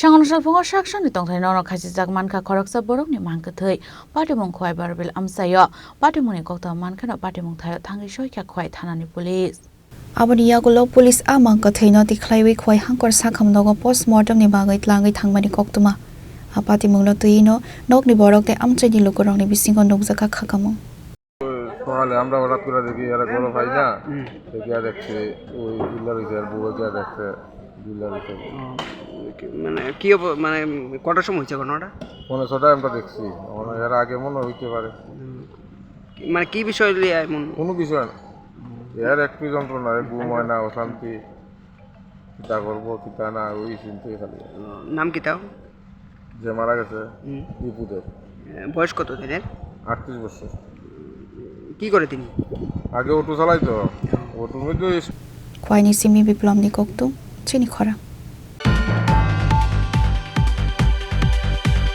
Sangrongsal Phungo Saksakni Tongthai Nogo Khachijakhe Mankha Khoroksa Borok ni Mangkwthwi Patimung Khowai Barbil Amchaio Patimung Koktwma kheno Patimung Thaio Thangwi Sogwikha Khowai Thanani police Aboni yagulo police a Mangkwthwi no tikhlaiwi khowai hangkor sakham nogo postmortem ni bagai tlangai thangmani Koktwma a Patimung lo tuino nokni borok te Amchaio ni lokorong ni bisingo nokjaka khakamung সকালে আমরা হঠাৎ করে দেখি এরা গরু পাই না দেখি আর দেখছে ওই বিল্লার হয়েছে আর বউকে দেখছে বিল্লার হয়েছে মানে কি মানে কটার সময় হয়েছে ঘটনাটা? 5:30 আমরা দেখছি এর আগে মনে হইতে পারে মানে কি বিষয় নিয়ে এমন? কোনো বিষয় না এর একটু যন্ত্রণা ঘুম হয় না অশান্তি চিন্তা করবো চিন্তা না ওই চিন্তা খালি। নাম কি তাও? যে মারা গেছে দীপুদের। বয়স কত দিনের? 38 বছর। কি করে তিনি? আগে অটো চালাইতো অটোর মধ্যে Khowai ni simi biplom ni Koktwma Chini Khorang